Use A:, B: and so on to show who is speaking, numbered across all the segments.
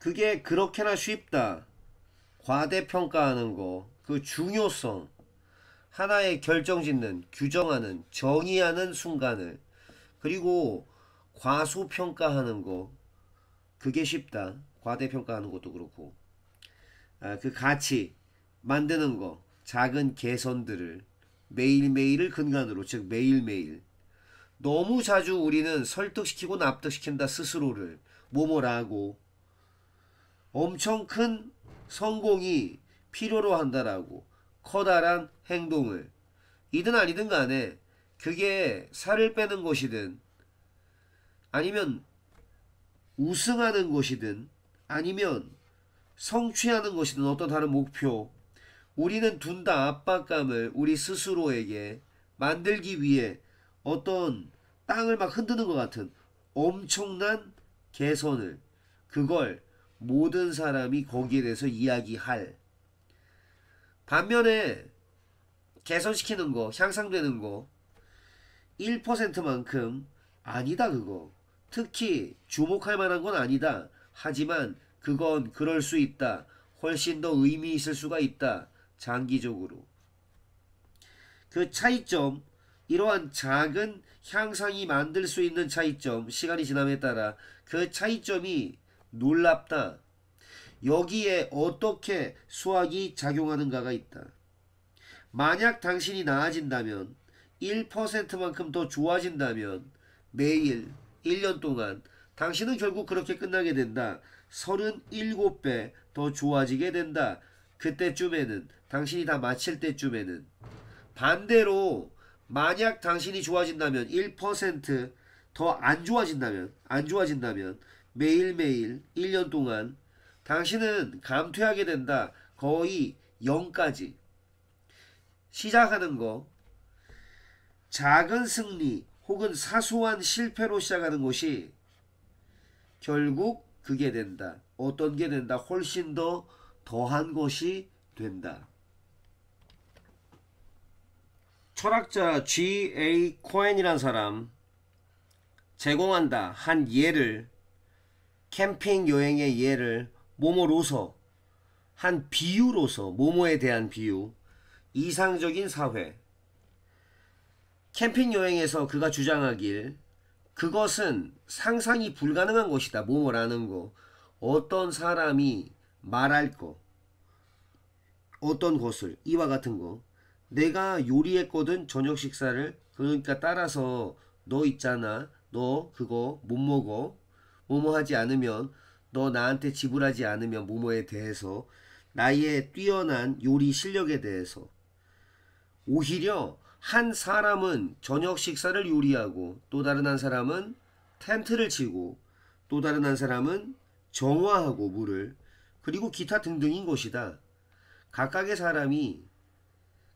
A: 그게 그렇게나 쉽다. 과대평가하는 거, 그 중요성, 하나의 결정짓는, 규정하는, 정의하는 순간을, 그리고 과소평가하는 거, 그게 쉽다. 과대평가하는 것도 그렇고. 그 가치, 만드는 거, 작은 개선들을 매일매일을 근간으로, 즉 매일매일. 너무 자주 우리는 설득시키고 납득시킨다 스스로를. 뭐뭐라고. 엄청 큰 성공이 필요로 한다라고. 커다란 행동을. 이든 아니든 간에 그게 살을 빼는 것이든 아니면 우승하는 것이든 아니면 성취하는 것이든 어떤 다른 목표, 우리는 둔다 압박감을 우리 스스로에게 만들기 위해 어떤 땅을 막 흔드는 것 같은 엄청난 개선을, 그걸 모든 사람이 거기에 대해서 이야기할. 반면에 개선시키는 거, 향상되는 거 1%만큼 아니다 그거. 특히 주목할 만한 건 아니다. 하지만 그건 그럴 수 있다. 훨씬 더 의미 있을 수가 있다. 장기적으로. 그 차이점, 이러한 작은 향상이 만들 수 있는 차이점, 시간이 지남에 따라 그 차이점이 놀랍다. 여기에 어떻게 수학이 작용하는가가 있다. 만약 당신이 나아진다면 1%만큼 더 좋아진다면 매일 1년 동안 당신은 결국 그렇게 끝나게 된다. 37배 더 좋아지게 된다. 그때쯤에는 당신이 다 마칠 때쯤에는. 반대로 만약 당신이 좋아진다면 1%더 안 좋아진다면 매일매일 1년 동안 당신은 감퇴하게 된다. 거의 0까지. 시작하는 거 작은 승리 혹은 사소한 실패로 시작하는 것이 결국 그게 된다. 어떤 게 된다. 훨씬 더 더한 것이 된다. 철학자 G.A. 코엔이란 사람 제공한다. 한 예를, 캠핑 여행의 예를 뭐뭐로서, 한 비유로서, 뭐뭐에 대한 비유, 이상적인 사회. 캠핑 여행에서 그가 주장하길 그것은 상상이 불가능한 것이다. 뭐뭐라는 거. 어떤 사람이 말할 거. 어떤 것을. 이와 같은 거. 내가 요리했거든 저녁 식사를. 그러니까 따라서 너 있잖아. 너 그거 못 먹어. 뭐뭐 하지 않으면, 너 나한테 지불하지 않으면 뭐뭐에 대해서, 나의 뛰어난 요리 실력에 대해서. 오히려 한 사람은 저녁 식사를 요리하고 또 다른 한 사람은 텐트를 치고 또 다른 한 사람은 정화하고 물을, 그리고 기타 등등인 것이다. 각각의 사람이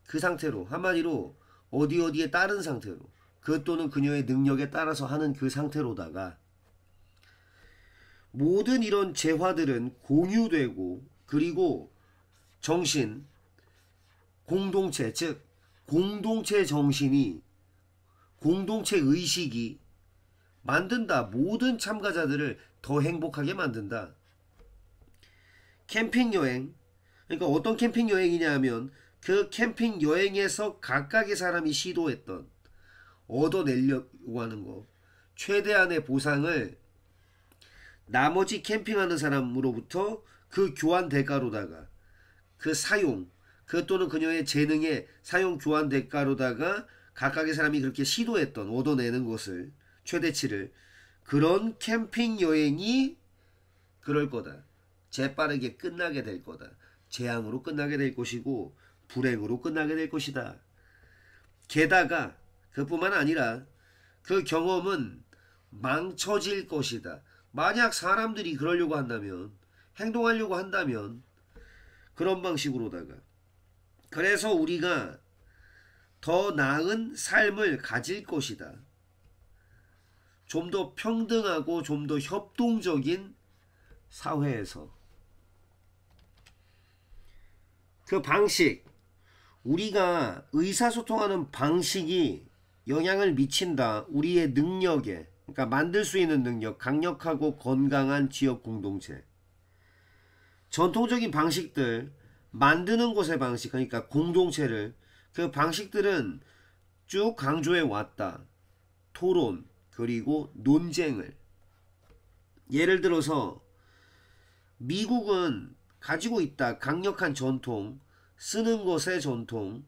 A: 그 상태로, 한마디로 어디 어디에 따른 상태로, 그 또는 그녀의 능력에 따라서 하는 그 상태로다가 모든 이런 재화들은 공유되고, 그리고 정신, 공동체, 즉 공동체 정신이, 공동체 의식이 만든다. 모든 참가자들을 더 행복하게 만든다. 캠핑 여행, 그러니까 어떤 캠핑 여행이냐 하면 그 캠핑 여행에서 각각의 사람이 시도했던, 얻어내려고 하는 거, 최대한의 보상을 나머지 캠핑하는 사람으로부터 그 교환 대가로다가, 그 사용, 그 또는 그녀의 재능의 사용 교환 대가로다가 각각의 사람이 그렇게 시도했던, 얻어내는 것을, 최대치를, 그런 캠핑 여행이 그럴 거다. 재빠르게 끝나게 될 거다. 재앙으로 끝나게 될 것이고 불행으로 끝나게 될 것이다. 게다가 그뿐만 아니라 그 경험은 망쳐질 것이다. 만약 사람들이 그러려고 한다면, 행동하려고 한다면 그런 방식으로다가, 그래서 우리가 더 나은 삶을 가질 것이다. 좀 더 평등하고 좀 더 협동적인 사회에서. 그 방식, 우리가 의사소통하는 방식이 영향을 미친다. 우리의 능력에. 그러니까 만들 수 있는 능력, 강력하고 건강한 지역 공동체. 전통적인 방식들, 만드는 곳의 방식, 그러니까 공동체를, 그 방식들은 쭉 강조해 왔다. 토론, 그리고 논쟁을. 예를 들어서 미국은 가지고 있다. 강력한 전통, 쓰는 것의 전통,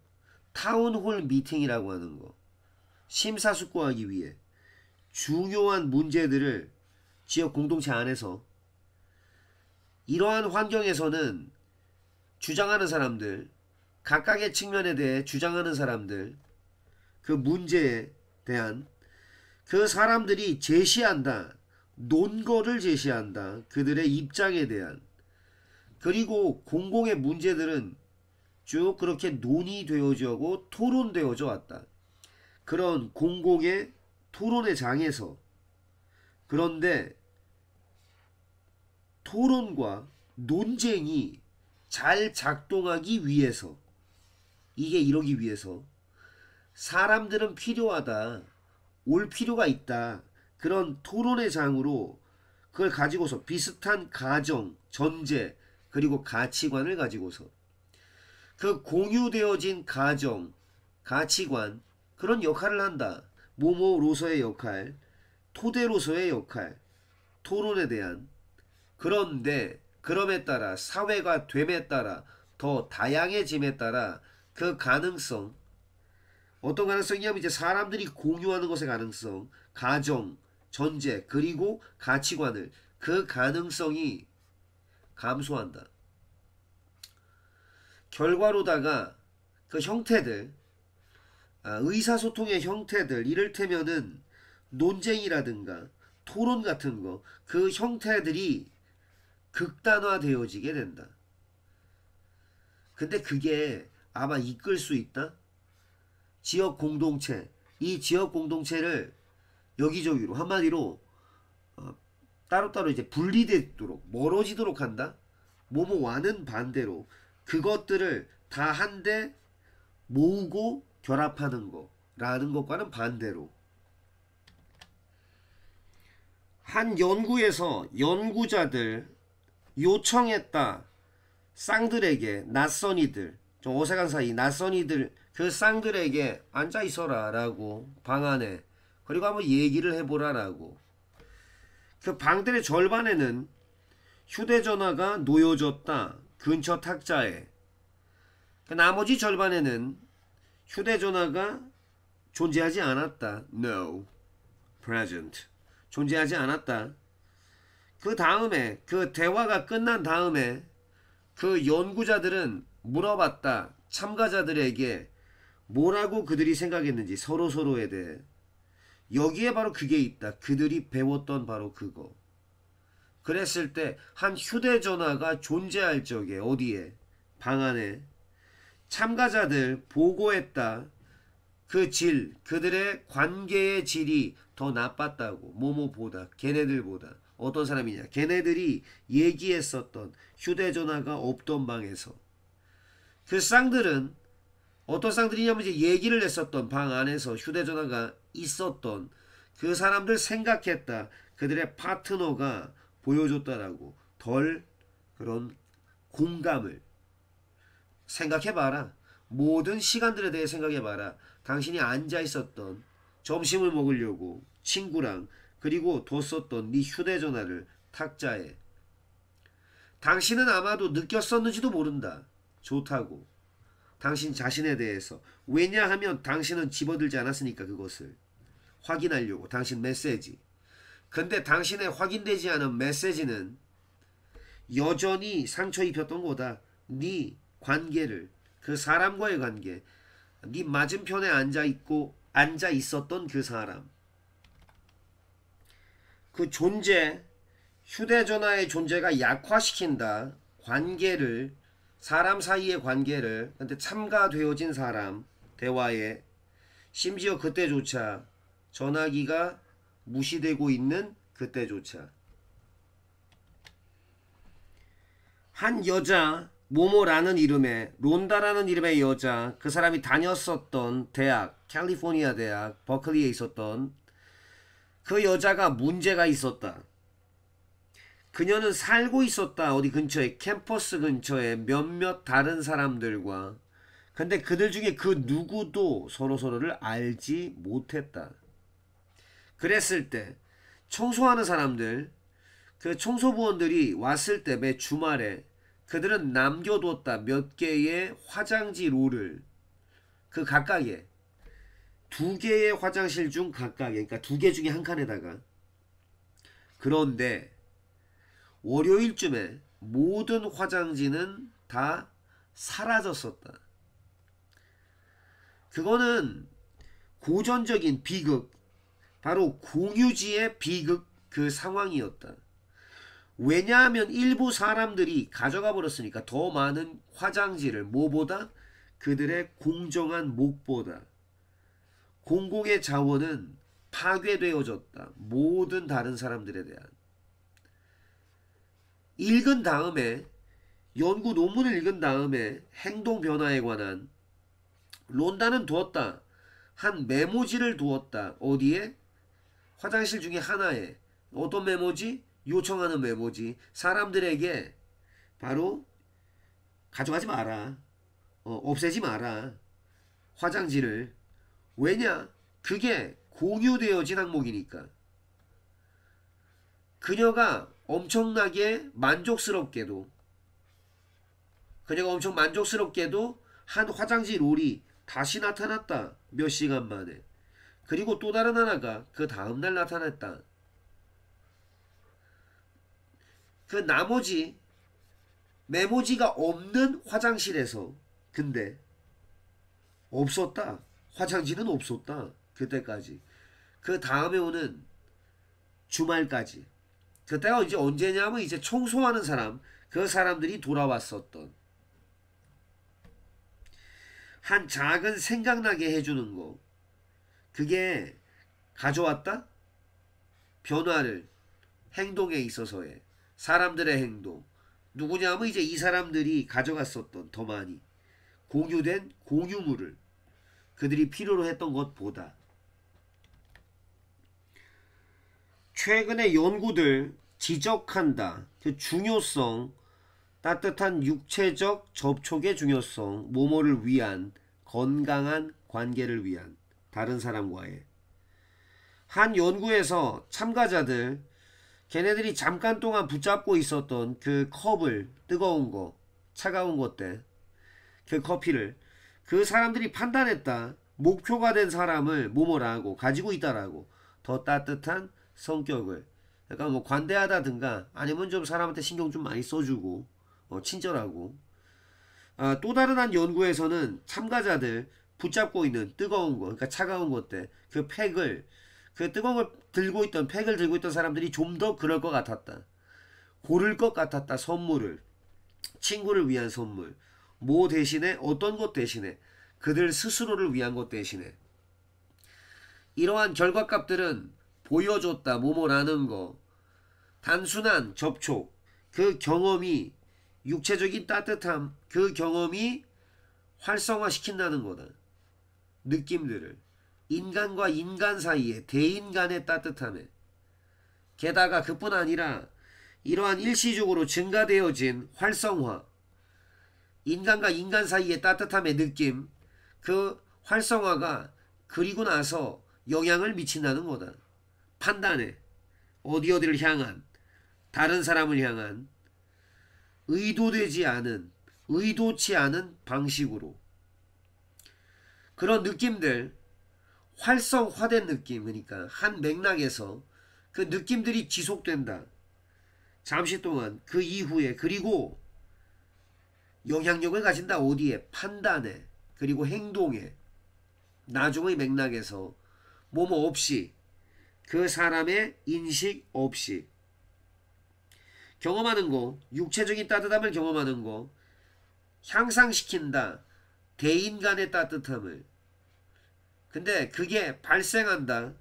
A: 타운홀 미팅이라고 하는 거. 심사숙고하기 위해 중요한 문제들을 지역 공동체 안에서, 이러한 환경에서는 주장하는 사람들, 각각의 측면에 대해 주장하는 사람들, 그 문제에 대한 그 사람들이 제시한다. 논거를 제시한다. 그들의 입장에 대한. 그리고 공공의 문제들은 쭉 그렇게 논의되어지고 토론되어져 왔다. 그런 공공의 토론의 장에서. 그런데 토론과 논쟁이 잘 작동하기 위해서, 이게 이러기 위해서 사람들은 필요하다. 올 필요가 있다. 그런 토론의 장으로 그걸 가지고서 비슷한 가정, 전제, 그리고 가치관을 가지고서 그 공유되어진 가정, 가치관, 그런 역할을 한다. 모모로서의 역할, 토대로서의 역할, 토론에 대한. 그런데 그럼에 따라 사회가 됨에 따라 더 다양해짐에 따라 그 가능성, 어떤 가능성이냐면 이제 사람들이 공유하는 것의 가능성, 가정, 전제, 그리고 가치관을, 그 가능성이 감소한다. 결과로다가 그 형태들, 의사소통의 형태들, 이를테면은 논쟁이라든가 토론 같은 거, 그 형태들이 극단화되어지게 된다. 근데 그게 아마 이끌 수 있다? 지역 공동체, 이 지역 공동체를 여기저기로, 한마디로 따로따로 이제 분리되도록, 멀어지도록 한다? 모모와는 반대로 그것들을 다 한데 모으고 결합하는 거라는 것과는 반대로, 한 연구에서 연구자들 요청했다. 쌍들에게, 낯선 이들, 좀 어색한 사이 낯선 이들, 그 쌍들에게 앉아 있어라 라고 방 안에, 그리고 한번 얘기를 해보라 라고. 그 방들의 절반에는 휴대전화가 놓여졌다. 근처 탁자에. 그 나머지 절반에는 휴대전화가 존재하지 않았다. No. Present. 존재하지 않았다. 그 다음에, 그 대화가 끝난 다음에 그 연구자들은 물어봤다. 참가자들에게 뭐라고 그들이 생각했는지, 서로서로에 대해. 여기에 바로 그게 있다. 그들이 배웠던 바로 그거. 그랬을 때 한 휴대전화가 존재할 적에, 어디에? 방 안에. 참가자들 보고했다. 그 질, 그들의 관계의 질이 더 나빴다고. 뭐뭐보다, 걔네들보다. 어떤 사람이냐? 걔네들이 얘기했었던 휴대전화가 없던 방에서. 그 쌍들은 어떤 쌍들이냐면 이제 얘기를 했었던 방 안에서 휴대전화가 있었던 그 사람들 생각했다. 그들의 파트너가 보여줬다라고. 덜 그런 공감을. 생각해봐라. 모든 시간들에 대해 생각해봐라. 당신이 앉아있었던, 점심을 먹으려고 친구랑, 그리고 뒀었던 네 휴대전화를 탁자에. 당신은 아마도 느꼈었는지도 모른다. 좋다고. 당신 자신에 대해서. 왜냐하면 당신은 집어들지 않았으니까, 그것을 확인하려고. 당신 메시지. 근데 당신의 확인되지 않은 메시지는 여전히 상처 입혔던 거다. 네 관계를, 그 사람과의 관계, 네 맞은편에 앉아 있었던 그 사람, 그 존재, 휴대전화의 존재가 약화시킨다. 관계를, 사람 사이의 관계를. 근데 참가되어진 사람, 대화에, 심지어 그때조차 전화기가 무시되고 있는 그때조차. 한 여자, 모모라는 이름의, 론다라는 이름의 여자, 그 사람이 다녔었던 대학, 캘리포니아 대학 버클리에 있었던 그 여자가 문제가 있었다. 그녀는 살고 있었다. 어디 근처에, 캠퍼스 근처에 몇몇 다른 사람들과. 근데 그들 중에 그 누구도 서로서로를 알지 못했다. 그랬을 때 청소하는 사람들, 그 청소부원들이 왔을 때 매 주말에 그들은 남겨뒀다 몇 개의 화장지 롤을, 그 각각에 두 개의 화장실 중 각각에, 그러니까 두 개 중에 한 칸에다가. 그런데 월요일쯤에 모든 화장지는 다 사라졌었다. 그거는 고전적인 비극, 바로 공유지의 비극 그 상황이었다. 왜냐하면 일부 사람들이 가져가 버렸으니까. 더 많은 화장지를. 뭐보다? 그들의 공정한 목보다. 공공의 자원은 파괴되어졌다. 모든 다른 사람들에 대한. 읽은 다음에, 연구 논문을 읽은 다음에 행동 변화에 관한 론다는 두었다. 한 메모지를 두었다. 어디에? 화장실 중에 하나에. 어떤 메모지? 요청하는 메모지. 사람들에게 바로 가져가지 마라. 없애지 마라. 화장지를. 왜냐? 그게 공유되어진 항목이니까. 그녀가 엄청 만족스럽게도 한 화장지 롤이 다시 나타났다. 몇 시간 만에. 그리고 또 다른 하나가 그 다음날 나타났다. 그 나머지 메모지가 없는 화장실에서 근데 없었다. 화장지는 없었다. 그때까지. 그 다음에 오는 주말까지. 그때가 이제 언제냐면 이제 청소하는 사람, 그 사람들이 돌아왔었던. 한 작은 생각나게 해주는 거. 그게 가져왔다? 변화를. 행동에 있어서의. 사람들의 행동. 누구냐면 이제 이 사람들이 가져갔었던, 더 많이 공유된 공유물을 그들이 필요로 했던 것보다. 최근의 연구들 지적한다. 그 중요성, 따뜻한 육체적 접촉의 중요성, 모모를 위한 건강한 관계를 위한 다른 사람과의. 한 연구에서 참가자들, 걔네들이 잠깐 동안 붙잡고 있었던 그 컵을, 뜨거운 거, 차가운 것 때 그 커피를, 그 사람들이 판단했다. 목표가 된 사람을 모모라고, 가지고 있다라고. 더 따뜻한 성격을, 약간 뭐 관대하다든가 아니면 좀 사람한테 신경 좀 많이 써주고 친절하고. 또 다른 한 연구에서는 참가자들 붙잡고 있는 뜨거운 거, 그러니까 차가운 것 때 그 팩을, 그 뜨거운 걸 들고 있던, 팩을 들고 있던 사람들이 좀 더 그럴 것 같았다. 고를 것 같았다. 선물을. 친구를 위한 선물. 뭐 대신에, 어떤 것 대신에, 그들 스스로를 위한 것 대신에. 이러한 결과값들은 보여줬다. 뭐뭐라는 거. 단순한 접촉, 그 경험이, 육체적인 따뜻함, 그 경험이 활성화시킨다는 거다. 느낌들을. 인간과 인간 사이에, 대인 간의 따뜻함에. 게다가 그뿐 아니라 이러한 일시적으로 증가되어진 활성화, 인간과 인간 사이의 따뜻함의 느낌, 그 활성화가 그리고 나서 영향을 미친다는 거다. 판단에, 어디를 향한, 다른 사람을 향한, 의도되지 않은, 의도치 않은 방식으로. 그런 느낌들, 활성화된 느낌, 그러니까 한 맥락에서 그 느낌들이 지속된다. 잠시 동안. 그 이후에. 그리고 영향력을 가진다. 어디에? 판단에, 그리고 행동에. 나중의 맥락에서 뭐뭐 없이, 그 사람의 인식 없이 경험하는 거, 육체적인 따뜻함을 경험하는 거, 향상시킨다. 대인 간의 따뜻함을. 근데 그게 발생한다.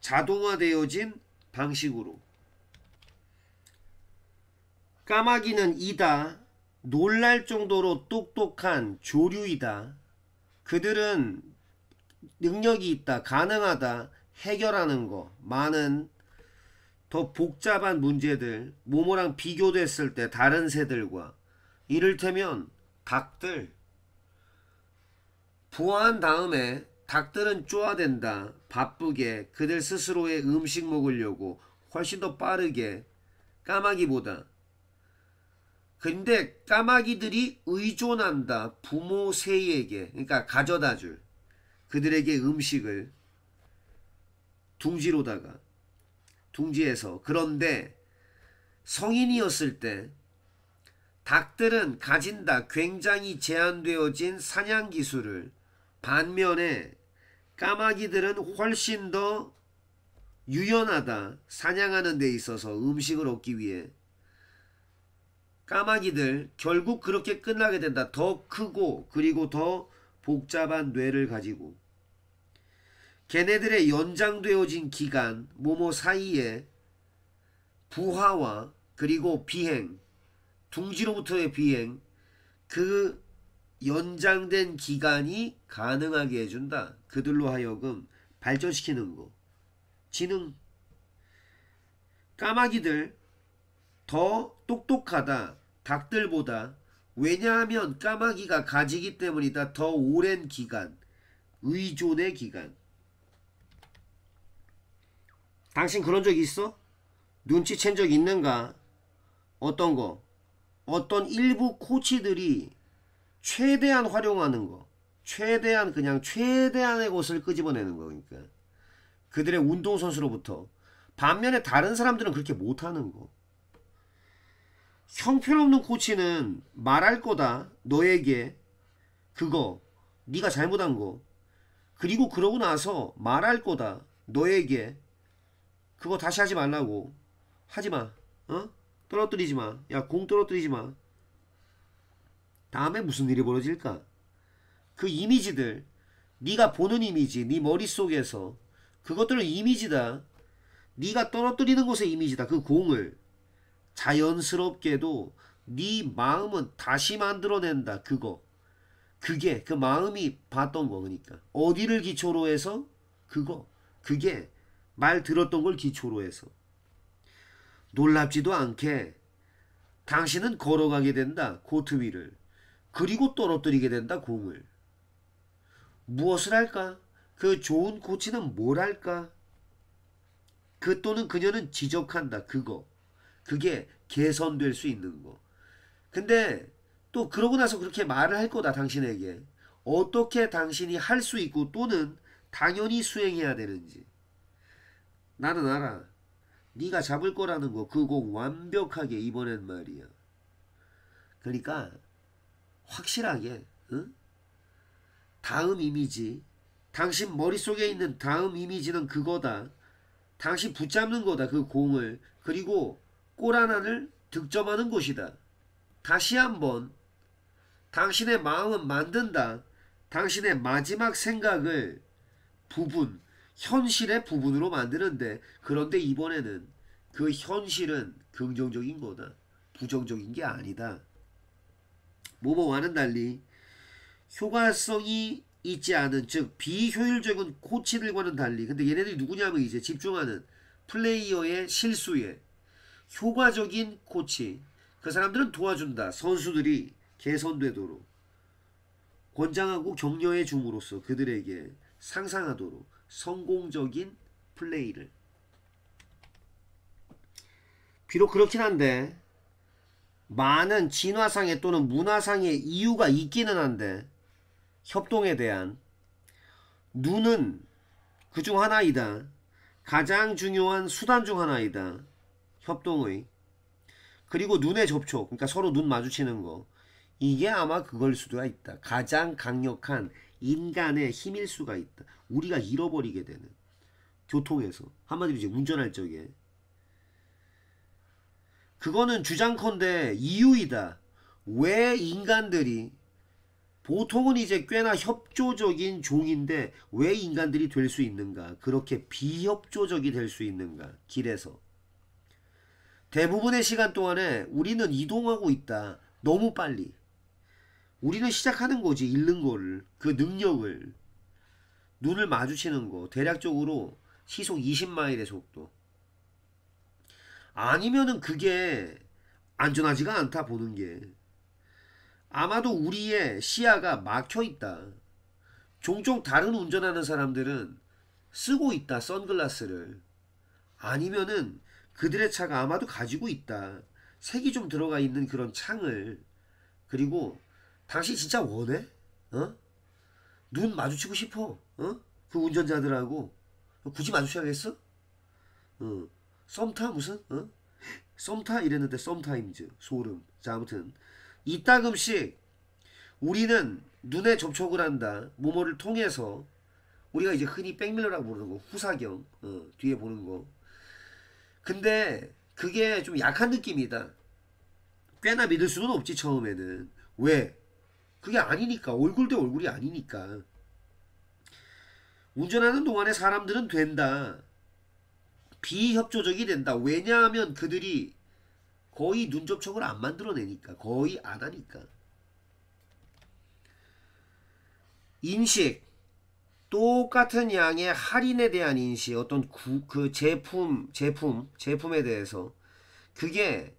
A: 자동화되어진 방식으로. 까마귀는 이다. 놀랄 정도로 똑똑한 조류이다. 그들은 능력이 있다. 가능하다. 해결하는 거. 많은 더 복잡한 문제들, 모모랑 비교됐을 때 다른 새들과, 이를테면 닭들, 부화한 다음에 닭들은 쪼아댄다. 바쁘게 그들 스스로의 음식 먹으려고 훨씬 더 빠르게 까마귀보다. 근데 까마귀들이 의존한다. 부모 새에게, 그러니까 가져다줄 그들에게 음식을 둥지에서. 그런데 성인이었을 때 닭들은 가진다. 굉장히 제한되어진 사냥 기술을. 반면에 까마귀들은 훨씬 더 유연하다. 사냥하는 데 있어서 음식을 얻기 위해. 까마귀들 결국 그렇게 끝나게 된다. 더 크고 그리고 더 복잡한 뇌를 가지고. 걔네들의 연장되어진 기간 모모 사이에 부화와 그리고 비행, 둥지로부터의 비행, 그 연장된 기간이 가능하게 해준다. 그들로 하여금 발전시키는 거. 지능. 까마귀들 더 똑똑하다. 닭들보다. 왜냐하면 까마귀가 가지기 때문이다. 더 오랜 기간. 의존의 기간. 당신 그런 적 있어? 눈치챈 적 있는가? 어떤 거? 어떤 일부 코치들이 최대한 활용하는 거. 최대한 그냥 최대한의 것을 끄집어내는 거. 그러니까 그들의 운동선수로부터. 반면에 다른 사람들은 그렇게 못하는 거. 형편없는 코치는 말할 거다. 너에게 그거 네가 잘못한 거. 그리고 그러고 나서 말할 거다. 너에게 그거 다시 하지 말라고. 하지마. 어? 떨어뜨리지마. 야, 공 떨어뜨리지마. 다음에 무슨 일이 벌어질까? 그 이미지들, 네가 보는 이미지, 네 머릿속에서 그것들은 이미지다. 네가 떨어뜨리는 것의 이미지다. 그 공을 자연스럽게도 네 마음은 다시 만들어낸다. 그거. 그게 그 마음이 봤던 거. 그러니까 어디를 기초로 해서? 그거. 그게 말 들었던 걸 기초로 해서. 놀랍지도 않게 당신은 걸어가게 된다. 코트 위를. 그리고 떨어뜨리게 된다. 공을. 무엇을 할까? 그 좋은 코치는 뭘 할까? 그 또는 그녀는 지적한다. 그거. 그게 개선될 수 있는 거. 근데 또 그러고 나서 그렇게 말을 할 거다. 당신에게. 어떻게 당신이 할 수 있고 또는 당연히 수행해야 되는지. 나는 알아. 네가 잡을 거라는 거. 그 공 완벽하게 이번엔 말이야. 그러니까 확실하게 응? 다음 이미지. 당신 머릿속에 있는 다음 이미지는 그거다. 당신 붙잡는 거다. 그 공을. 그리고 골 하나를 득점하는 것이다. 다시 한번 당신의 마음은 만든다. 당신의 마지막 생각을 부분, 현실의 부분으로 만드는데, 그런데 이번에는 그 현실은 긍정적인 거다. 부정적인 게 아니다. 모모와는 달리 효과성이 있지 않은, 즉 비효율적인 코치들과는 달리, 근데 얘네들이 누구냐면 이제 집중하는 플레이어의 실수에. 효과적인 코치, 그 사람들은 도와준다. 선수들이 개선되도록 권장하고 격려해 줌으로써 그들에게 상상하도록 성공적인 플레이를. 비록 그렇긴 한데 많은 진화상의 또는 문화상의 이유가 있기는 한데, 협동에 대한. 눈은 그 중 하나이다. 가장 중요한 수단 중 하나이다. 협동의. 그리고 눈의 접촉, 그러니까 서로 눈 마주치는 거. 이게 아마 그걸 수가 있다. 가장 강력한 인간의 힘일 수가 있다. 우리가 잃어버리게 되는. 교통에서. 한마디로 이제 운전할 적에. 그거는 주장컨대 이유이다. 왜 인간들이, 보통은 이제 꽤나 협조적인 종인데 왜 인간들이 될 수 있는가? 그렇게 비협조적이 될 수 있는가? 길에서. 대부분의 시간 동안에 우리는 이동하고 있다. 너무 빨리. 우리는 시작하는 거지. 잃는 거를. 그 능력을. 눈을 마주치는 거. 대략적으로 시속 20마일의 속도. 아니면은 그게 안전하지가 않다 보는 게. 아마도 우리의 시야가 막혀 있다. 종종 다른 운전하는 사람들은 쓰고 있다, 선글라스를. 아니면은 그들의 차가 아마도 가지고 있다. 색이 좀 들어가 있는 그런 창을. 그리고 당신 진짜 원해? 어? 눈 마주치고 싶어? 어? 그 운전자들하고 굳이 마주쳐야겠어? 어. 썸타 무슨? 어? 썸타 이랬는데 썸타임즈 소름. 자, 아무튼 이따금씩 우리는 눈에 접촉을 한다. 모모를 통해서. 우리가 이제 흔히 백밀러라고 부르는 거, 후사경, 뒤에 보는 거. 근데 그게 좀 약한 느낌이다. 꽤나 믿을 수는 없지, 처음에는. 왜? 그게 아니니까. 얼굴 대 얼굴이 아니니까. 운전하는 동안에 사람들은 된다. 비협조적이 된다. 왜냐하면 그들이 거의 눈 접촉을 안 만들어내니까. 거의 안 하니까. 인식. 똑같은 양의 할인에 대한 인식, 어떤 그 제품에 대해서 그게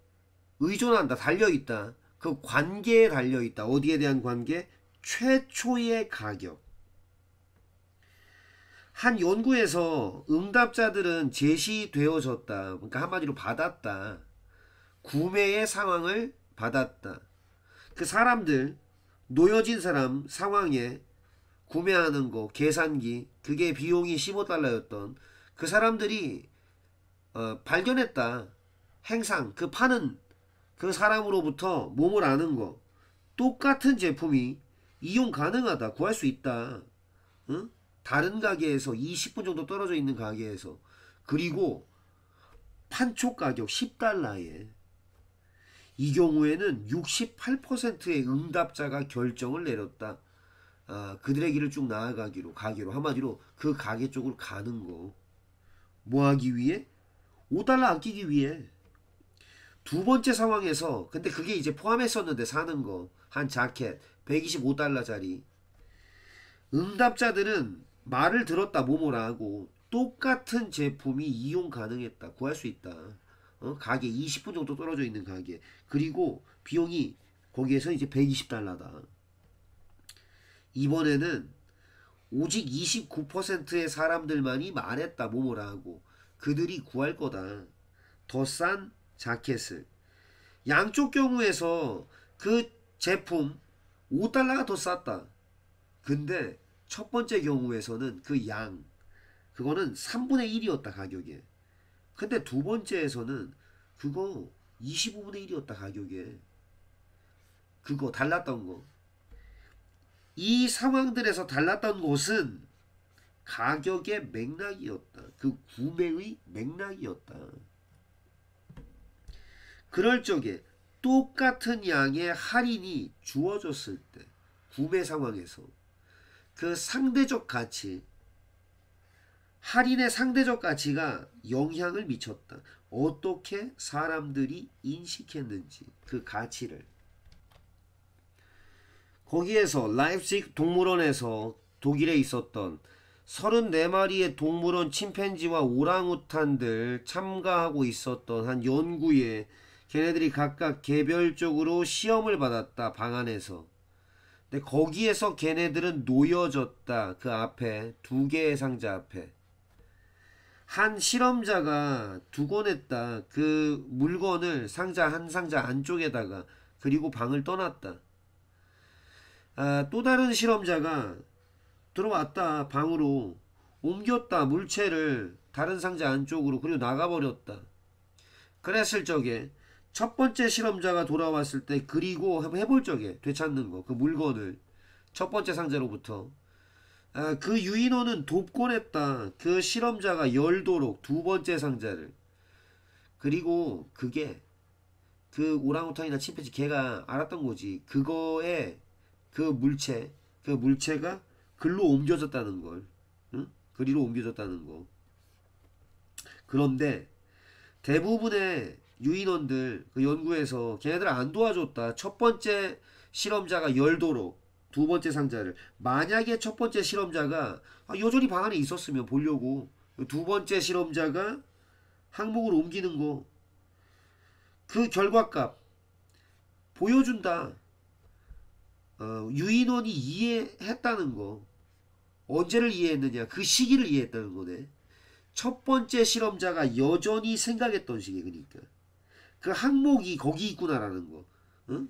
A: 의존한다, 달려있다. 그 관계에 달려있다. 어디에 대한 관계? 최초의 가격. 한 연구에서 응답자들은 제시되어졌다. 그러니까 한마디로 받았다. 구매의 상황을 받았다. 그 사람들, 놓여진 사람 상황에 구매하는 거, 계산기, 그게 비용이 15달러였던 그 사람들이 발견했다. 행상, 그 파는 그 사람으로부터 몸을 아는 거. 똑같은 제품이 이용 가능하다. 구할 수 있다. 응? 다른 가게에서 20분 정도 떨어져 있는 가게에서. 그리고 판촉 가격 10달러에. 이 경우에는 68%의 응답자가 결정을 내렸다. 그들의 길을 쭉 나아가기로, 가기로. 한마디로 그 가게 쪽으로 가는 거. 뭐 하기 위해? 5달러 아끼기 위해. 두 번째 상황에서, 근데 그게 이제 포함했었는데 사는 거. 한 자켓 125달러짜리. 응답자들은 말을 들었다, 뭐뭐라 하고 똑같은 제품이 이용 가능했다. 구할 수 있다. 가게 20분 정도 떨어져 있는 가게. 그리고 비용이 거기에서 이제 120달러다. 이번에는 오직 29%의 사람들만이 말했다, 뭐뭐라 하고 그들이 구할 거다. 더 싼 자켓을. 양쪽 경우에서 그 제품 5달러가 더 쌌다. 근데 첫 번째 경우에서는 그 양, 그거는 3분의 1이었다, 가격에. 근데 두 번째에서는 그거 25분의 1이었다, 가격에. 그거 달랐던 거. 이 상황들에서 달랐던 것은 가격의 맥락이었다. 그 구매의 맥락이었다. 그럴 적에 똑같은 양의 할인이 주어졌을 때, 구매 상황에서 그 상대적 가치, 할인의 상대적 가치가 영향을 미쳤다. 어떻게 사람들이 인식했는지, 그 가치를. 거기에서 라이프치히 동물원에서 독일에 있었던 34마리의 동물원 침팬지와 오랑우탄들 참가하고 있었던 한 연구에 걔네들이 각각 개별적으로 시험을 받았다, 방 안에서. 근데 거기에서 걔네들은 놓여졌다. 그 앞에, 두 개의 상자 앞에. 한 실험자가 두곤 했다. 그 물건을 한 상자 안쪽에다가. 그리고 방을 떠났다. 또 다른 실험자가 들어왔다. 방으로 옮겼다. 물체를 다른 상자 안쪽으로. 그리고 나가버렸다. 그랬을 적에 첫 번째 실험자가 돌아왔을 때, 그리고 해볼 적에 되찾는 거, 그 물건을 첫 번째 상자로부터 그 유인원은 돕곤 했다. 그 실험자가 열도록 두 번째 상자를. 그리고 그게 그 오랑우탄이나 침팬지 걔가 알았던 거지. 그거에 그 물체가 글로 옮겨졌다는 걸. 응? 그리로 옮겨졌다는 거. 그런데 대부분의 유인원들, 그 연구에서 걔네들 안 도와줬다. 첫 번째 실험자가 열도록 두 번째 상자를. 만약에 첫 번째 실험자가 여전히 방 안에 있었으면 보려고, 두 번째 실험자가 항목을 옮기는 거, 그 결과값 보여준다. 유인원이 이해했다는 거. 언제를 이해했느냐? 그 시기를 이해했다는 거네. 첫 번째 실험자가 여전히 생각했던 시기. 그러니까 그 항목이 거기 있구나라는 거. 응?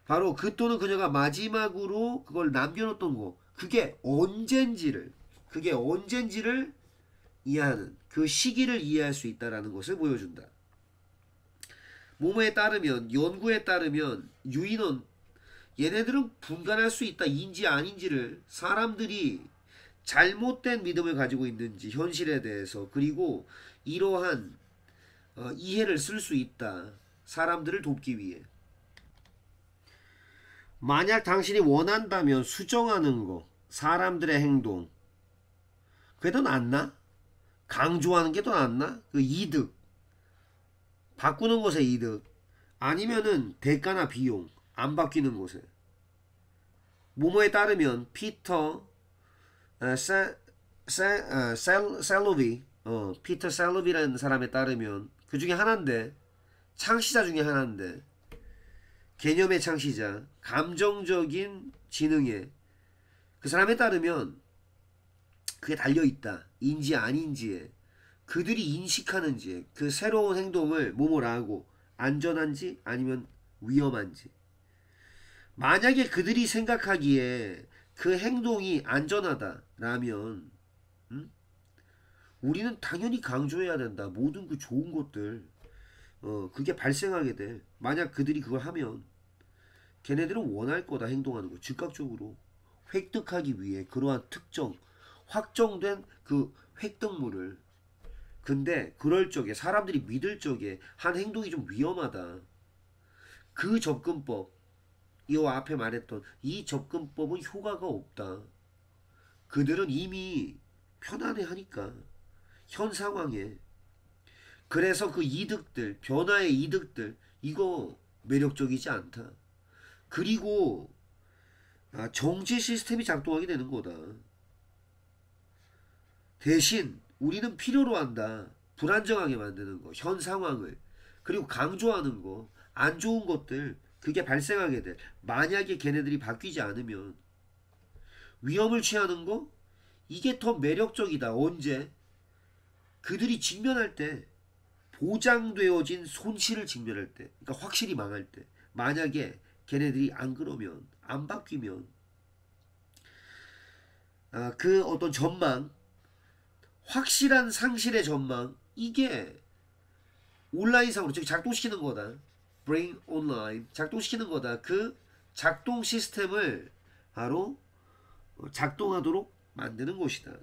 A: 바로 그 또는 그녀가 마지막으로 그걸 남겨놓던 거. 그게 언젠지를 이해하는, 그 시기를 이해할 수 있다라는 것을 보여준다. 모모에 따르면, 연구에 따르면 유인원, 얘네들은 분간할 수 있다. 인지 아닌지를, 사람들이 잘못된 믿음을 가지고 있는지 현실에 대해서, 그리고 이러한 이해를 쓸 수 있다. 사람들을 돕기 위해. 만약 당신이 원한다면 수정하는 거, 사람들의 행동, 그게 더 낫나? 강조하는 게 더 낫나? 그 이득, 바꾸는 것의 이득, 아니면은 대가나 비용 안 바뀌는 것에. 모모에 따르면 피터 셀로비, 피터 셀로비라는 사람에 따르면 그 중에 하나인데, 창시자 중에 하나인데, 개념의 창시자, 감정적인 지능에, 그 사람에 따르면 그게 달려있다. 인지 아닌지에, 그들이 인식하는지에, 그 새로운 행동을 뭐뭐라고, 안전한지 아니면 위험한지. 만약에 그들이 생각하기에 그 행동이 안전하다라면 우리는 당연히 강조해야 된다. 모든 그 좋은 것들, 그게 발생하게 돼. 만약 그들이 그걸 하면 걔네들은 원할 거다. 행동하는 거 즉각적으로 획득하기 위해 그러한 특정 확정된 그 획득물을. 근데 그럴 적에, 사람들이 믿을 적에 한 행동이 좀 위험하다. 그 접근법, 이와 앞에 말했던 이 접근법은 효과가 없다. 그들은 이미 편안해하니까, 현 상황에. 그래서 그 이득들, 변화의 이득들, 이거 매력적이지 않다. 그리고 정지 시스템이 작동하게 되는 거다. 대신 우리는 필요로 한다. 불안정하게 만드는 거, 현 상황을. 그리고 강조하는 거, 안 좋은 것들, 그게 발생하게 돼. 만약에 걔네들이 바뀌지 않으면. 위험을 취하는 거, 이게 더 매력적이다. 언제? 그들이 직면할 때, 보장되어진 손실을 직면할 때, 그러니까 확실히 망할 때. 만약에 걔네들이 안 그러면, 안 바뀌면, 그 어떤 전망, 확실한 상실의 전망, 이게 온라인상으로, 즉 작동시키는 거다. Bring online, 작동시키는 거다. 그 작동 시스템을 바로 작동하도록 만드는 것이다.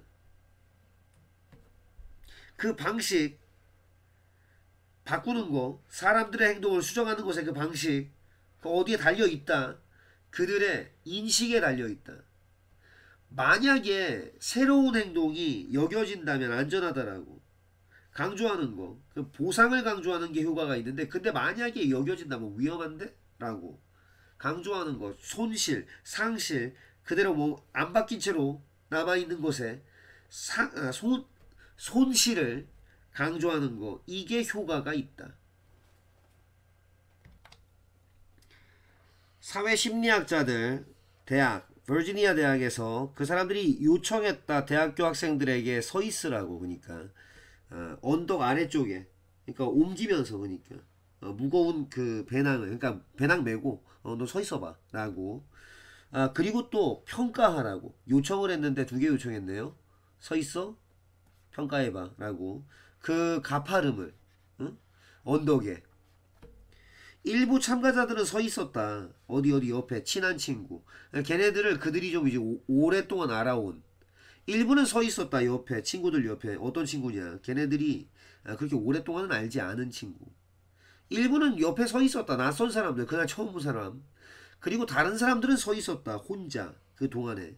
A: 그 방식, 바꾸는 거, 사람들의 행동을 수정하는 것의 그 방식, 그 어디에 달려있다. 그들의 인식에 달려있다. 만약에 새로운 행동이 여겨진다면 안전하다라고 강조하는 거, 그 보상을 강조하는 게 효과가 있는데, 근데 만약에 여겨진다면 위험한데? 라고 강조하는 것, 손실, 상실, 그대로 뭐 안 바뀐 채로 남아있는 것에 손실을 강조하는 거, 이게 효과가 있다. 사회심리학자들, 대학, 버지니아 대학에서 그 사람들이 요청했다. 대학교 학생들에게 서 있으라고. 그러니까 언덕 아래쪽에, 그러니까 옮기면서, 그러니까 무거운 그 배낭을, 그러니까 배낭 메고 너 서 있어봐 라고. 그리고 또 평가하라고 요청을 했는데, 두 개 요청했네요. 서 있어, 평가해봐 라고. 그 가파름을, 응? 언덕에. 일부 참가자들은 서 있었다. 어디 옆에 친한 친구, 걔네들을 그들이 좀 이제 오랫동안 알아온. 일부는 서 있었다. 옆에 친구들 옆에. 어떤 친구냐, 걔네들이 그렇게 오랫동안은 알지 않은 친구. 일부는 옆에 서 있었다. 낯선 사람들, 그날 처음 본 사람. 그리고 다른 사람들은 서 있었다. 혼자 그 동안에,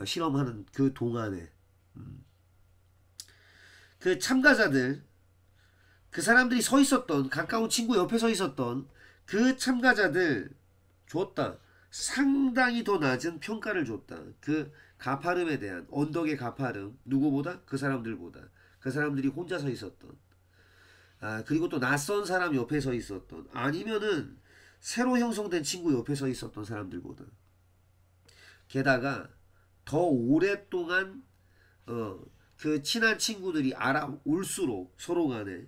A: 실험하는 그 동안에. 그 참가자들, 그 사람들이 서 있었던, 가까운 친구 옆에 서 있었던 그 참가자들 줬다. 상당히 더 낮은 평가를 줬다. 그 가파름에 대한, 언덕의 가파름, 누구보다? 그 사람들보다. 그 사람들이 혼자 서 있었던. 그리고 또 낯선 사람 옆에 서 있었던, 아니면은 새로 형성된 친구 옆에 서 있었던 사람들보다, 게다가 더 오랫동안 그 친한 친구들이 알아올수록 서로 간에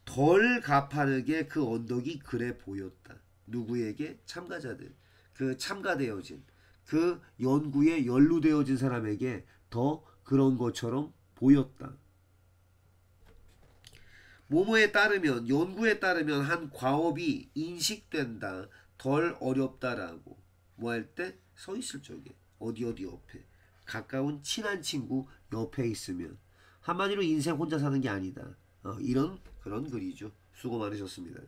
A: 덜 가파르게 그 언덕이 그래 보였다. 누구에게? 참가자들. 그 참가되어진, 그 연구에 연루되어진 사람에게 더 그런 것처럼 보였다. 모모에 따르면, 연구에 따르면 한 과업이 인식된다, 덜 어렵다라고. 뭐 할 때? 서 있을 적에. 어디 옆에. 가까운 친한 친구 옆에 있으면. 한마디로 인생 혼자 사는 게 아니다. 이런 그런 글이죠. 수고 많으셨습니다.